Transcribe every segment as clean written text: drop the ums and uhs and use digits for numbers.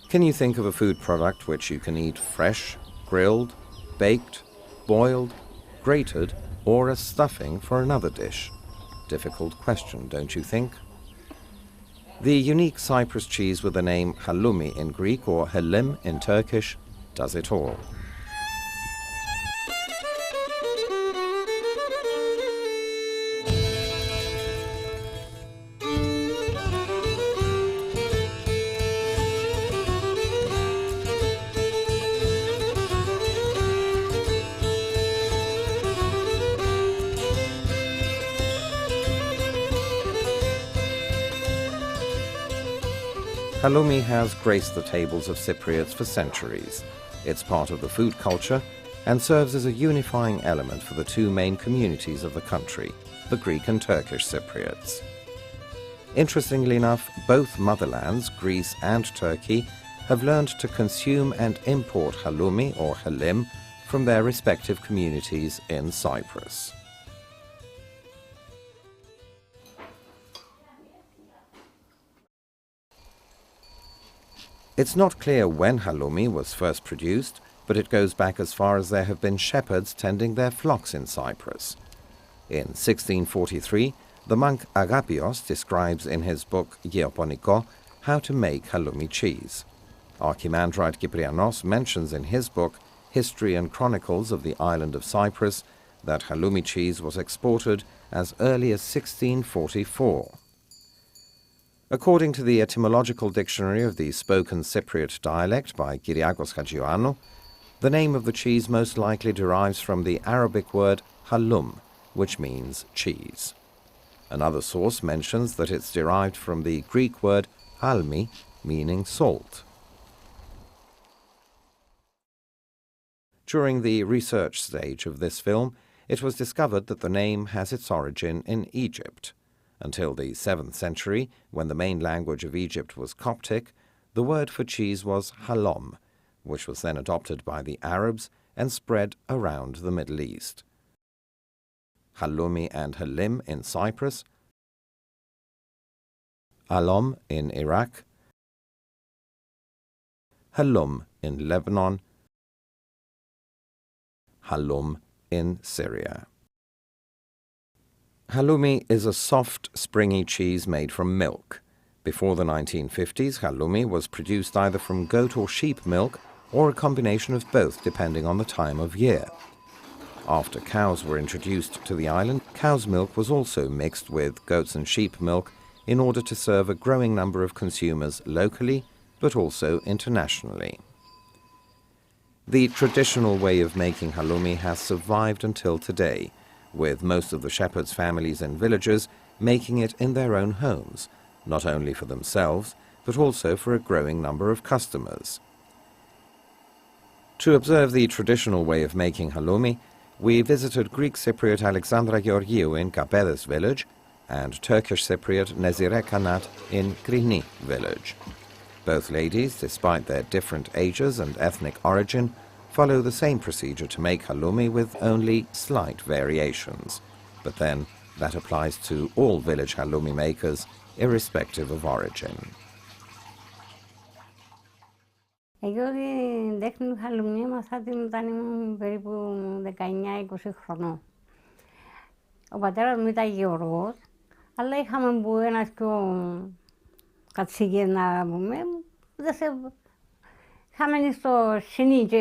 Can you think of a food product which you can eat fresh, grilled, baked, boiled, grated, or as stuffing for another dish? Difficult question, don't you think? The unique Cyprus cheese with the name Halloumi in Greek or Helim in Turkish does it all. Halloumi has graced the tables of Cypriots for centuries. It's part of the food culture and serves as a unifying element for the two main communities of the country, the Greek and Turkish Cypriots. Interestingly enough, both motherlands, Greece and Turkey, have learned to consume and import halloumi or helim from their respective communities in Cyprus. It's not clear when halloumi was first produced, but it goes back as far as there have been shepherds tending their flocks in Cyprus. In 1643, the monk Agapios describes in his book Geoponiko how to make halloumi cheese. Archimandrite Kyprianos mentions in his book History and Chronicles of the Island of Cyprus that halloumi cheese was exported as early as 1644. According to the etymological dictionary of the spoken Cypriot dialect by Kyriakos Hadjioannou, the name of the cheese most likely derives from the Arabic word halloum, which means cheese. Another source mentions that it's derived from the Greek word halmi, meaning salt. During the research stage of this film, it was discovered that the name has its origin in Egypt. Until the 7th century, when the main language of Egypt was Coptic, the word for cheese was halom, which was then adopted by the Arabs and spread around the Middle East. Halloumi and Helim in Cyprus, halom in Iraq, halloum in Lebanon, halloum in Syria. Halloumi is a soft, springy cheese made from milk. Before the 1950s, halloumi was produced either from goat or sheep milk or a combination of both depending on the time of year. After cows were introduced to the island, cow's milk was also mixed with goats and sheep milk in order to serve a growing number of consumers locally but also internationally. The traditional way of making halloumi has survived until today, with most of the shepherds' families and villagers making it in their own homes, not only for themselves, but also for a growing number of customers. To observe the traditional way of making halloumi, we visited Greek Cypriot Alexandra Georgiou in Kapedes village and Turkish Cypriot Nezire Kanat in Krini village. Both ladies, despite their different ages and ethnic origin, follow the same procedure to make halloumi with only slight variations. But then, that applies to all village halloumi makers, irrespective of origin. Εγώ την τέχνη του χαλουμί έμαθα την όταν ήμουν περίπου 19-20 χρονών. Ο πατέρας μου ήταν γεωργός, αλλά είχαμε που ένας πιο κατσίκες να πούμε, είχαμε στο σινί και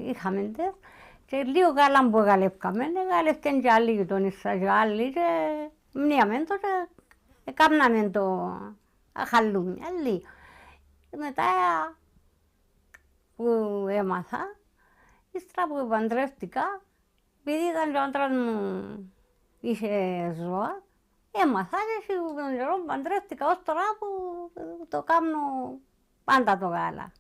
είχαμε τες και λίγο καλά που εγκαλεύκαμε, εγκαλεύκαν και άλλοι γειτονείς και άλλοι και μνήαμε το και έκαναμε το χαλούμι, άλλοι. Μετά που έμαθα, ύστερα που παντρεύτηκα, επειδή ήταν και ο άντρας μου είχε ζώα, έμαθα και τον καιρό που παντρεύτηκα ως τώρα που το κάνω πάντα το γάλα.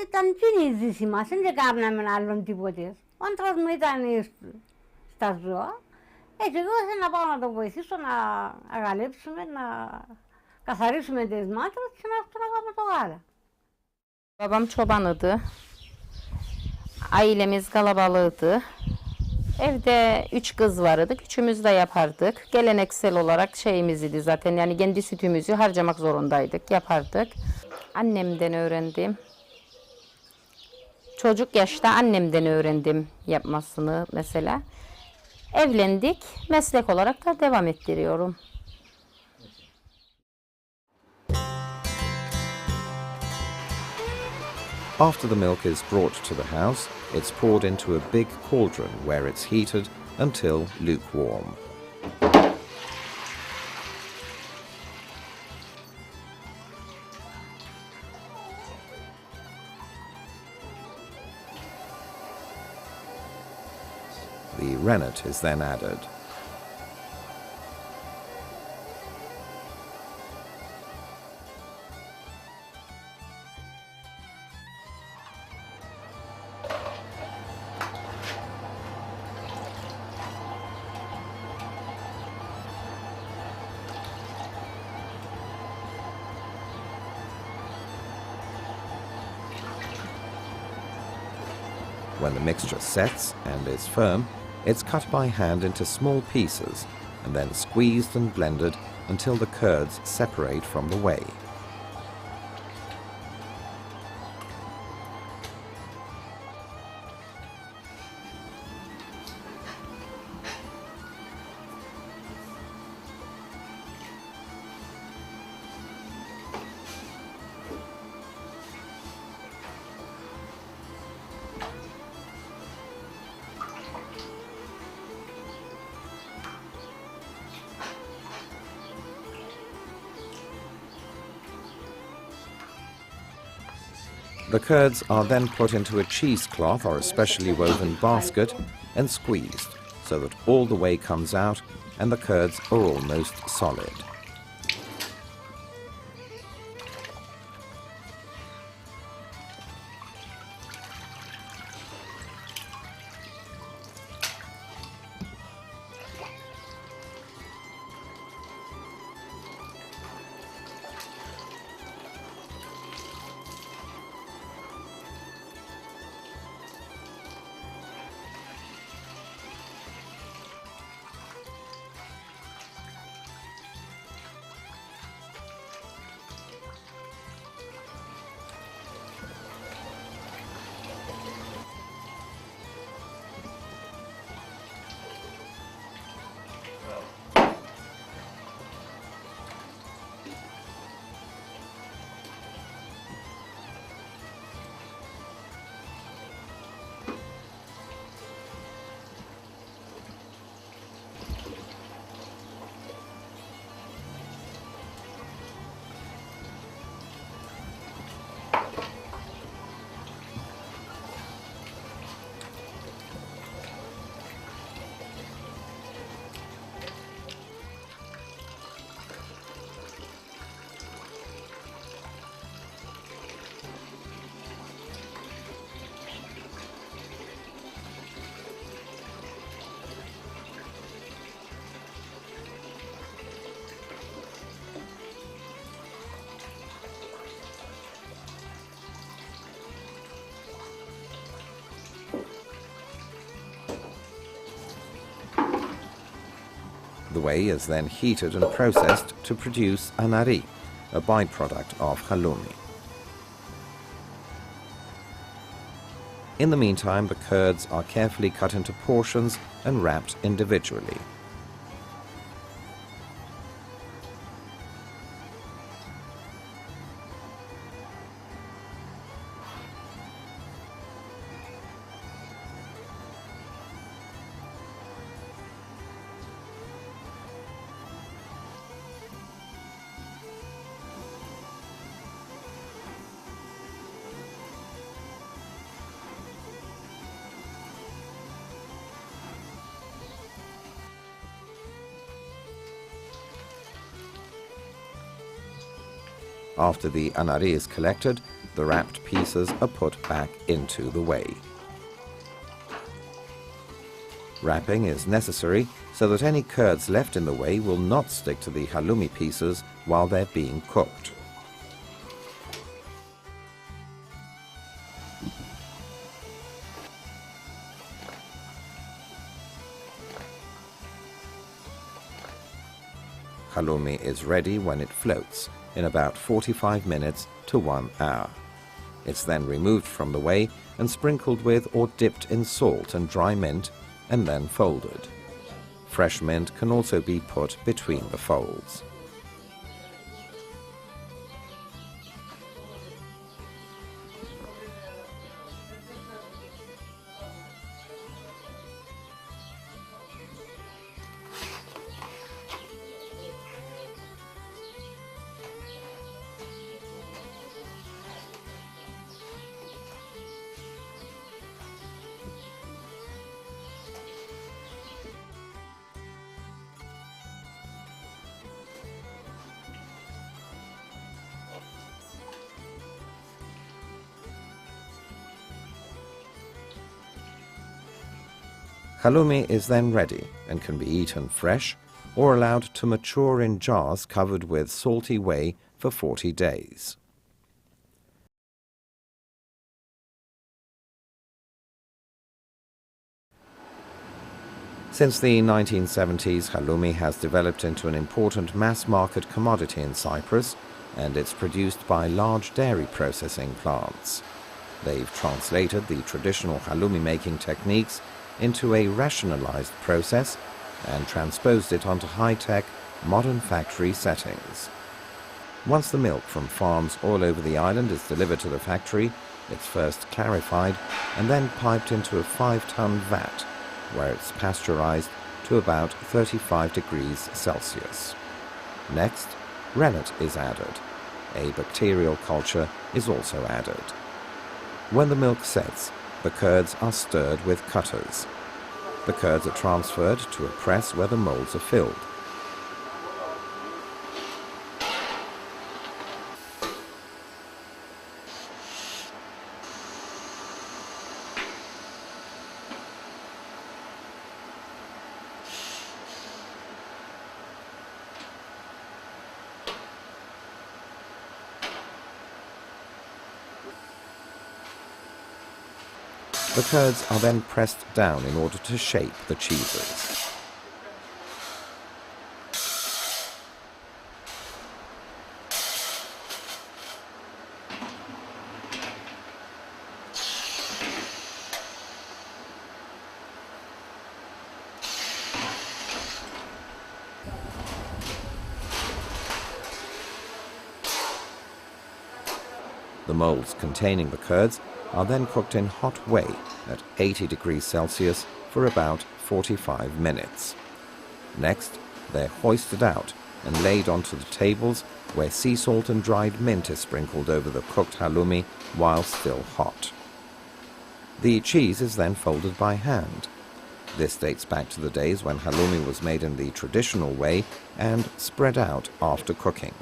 Ήταν κοινή η ζήση μας, δεν κάναμε άλλον τίποτε. Ο άντρας μου ήταν στα ζώα, έτσι εγώ ήθελα να πάω να το βοηθήσω να αγαλέψουμε, να καθαρίσουμε τις μάτρες και να έρθω να κάνουμε το γάλα. Babam çobanıydı. Ailemiz kalabalığıydı. Evde 3 kız vardı. Üçümüz de yapardık. Geleneksel olarak şeyimiz idi zaten. Yani kendi sütümüzü harcamak zorundaydık. Yapardık. Annemden öğrendim. Çocuk yaşta annemden öğrendim yapmasını mesela. Evlendik, meslek olarak da devam ettiriyorum. After the milk is brought to the house, it's poured into a big cauldron where it's heated until lukewarm. The rennet is then added. When the mixture sets and is firm, it's cut by hand into small pieces and then squeezed and blended until the curds separate from the whey. The curds are then put into a cheesecloth or a specially woven basket and squeezed so that all the whey comes out and the curds are almost solid. The whey is then heated and processed to produce anari, a byproduct of halloumi. In the meantime, the curds are carefully cut into portions and wrapped individually. After the anari is collected, the wrapped pieces are put back into the whey. Wrapping is necessary so that any curds left in the whey will not stick to the halloumi pieces while they're being cooked. halloumi is ready when it floats in about 45 minutes to 1 hour. It's then removed from the whey and sprinkled with or dipped in salt and dry mint and then folded. Fresh mint can also be put between the folds. Halloumi is then ready and can be eaten fresh or allowed to mature in jars covered with salty whey for 40 days. Since the 1970s, halloumi has developed into an important mass-market commodity in Cyprus, and it's produced by large dairy processing plants. They've translated the traditional halloumi making techniques into a rationalized process and transposed it onto high-tech, modern factory settings. Once the milk from farms all over the island is delivered to the factory, it's first clarified and then piped into a 5-ton vat, where it's pasteurized to about 35 degrees Celsius. Next, rennet is added. A bacterial culture is also added. When the milk sets, the curds are stirred with cutters. The curds are transferred to a press where the molds are filled. The curds are then pressed down in order to shape the cheeses. The molds containing the curds are then cooked in hot whey at 80 degrees Celsius for about 45 minutes. Next, they're hoisted out and laid onto the tables where sea salt and dried mint is sprinkled over the cooked halloumi while still hot. The cheese is then folded by hand. This dates back to the days when halloumi was made in the traditional way and spread out after cooking.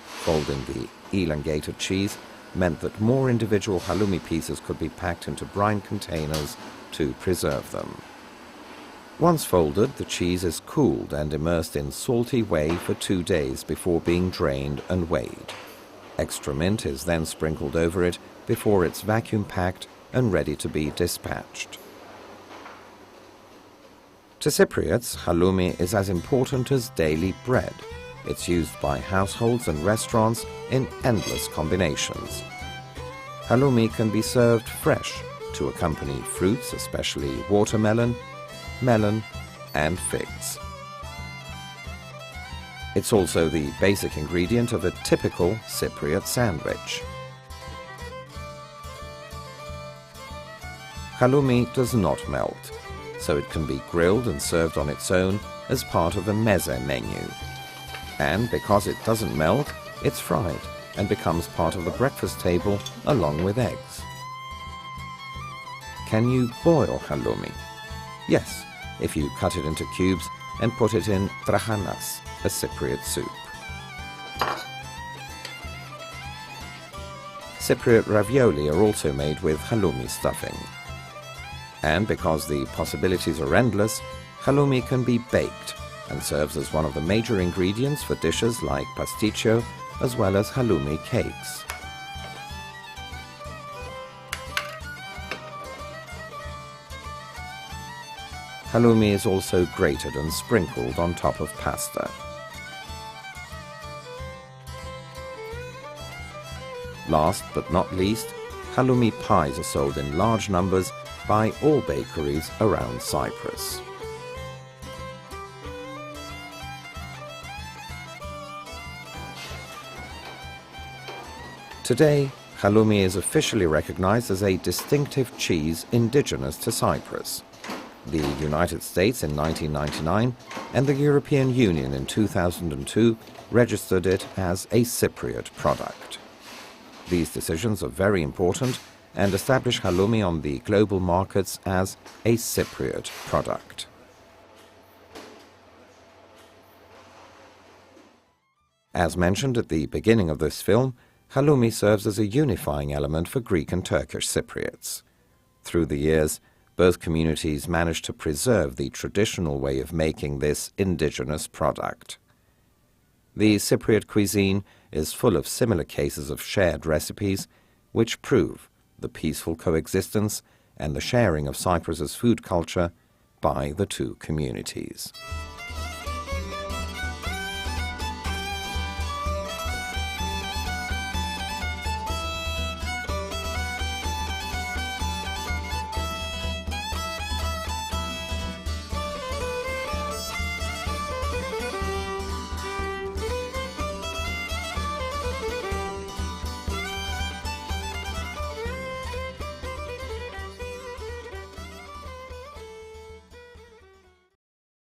Folding the elongated cheese meant that more individual halloumi pieces could be packed into brine containers to preserve them. Once folded, the cheese is cooled and immersed in salty whey for 2 days before being drained and weighed. Extra mint is then sprinkled over it before it's vacuum-packed and ready to be dispatched. To Cypriots, halloumi is as important as daily bread. It's used by households and restaurants in endless combinations. Halloumi can be served fresh to accompany fruits, especially watermelon, melon, and figs. It's also the basic ingredient of a typical Cypriot sandwich. Halloumi does not melt, so it can be grilled and served on its own as part of a meze menu. And because it doesn't melt, it's fried and becomes part of the breakfast table along with eggs. Can you boil halloumi? Yes, if you cut it into cubes and put it in trahanas, a Cypriot soup. Cypriot ravioli are also made with halloumi stuffing. And because the possibilities are endless, halloumi can be baked and serves as one of the major ingredients for dishes like pasticcio, as well as halloumi cakes. Halloumi is also grated and sprinkled on top of pasta. Last but not least, halloumi pies are sold in large numbers by all bakeries around Cyprus. Today, halloumi is officially recognized as a distinctive cheese indigenous to Cyprus. The United States in 1999 and the European Union in 2002 registered it as a Cypriot product. These decisions are very important and establish halloumi on the global markets as a Cypriot product. As mentioned at the beginning of this film, halloumi serves as a unifying element for Greek and Turkish Cypriots. Through the years, both communities managed to preserve the traditional way of making this indigenous product. The Cypriot cuisine is full of similar cases of shared recipes, which prove the peaceful coexistence and the sharing of Cyprus's food culture by the two communities.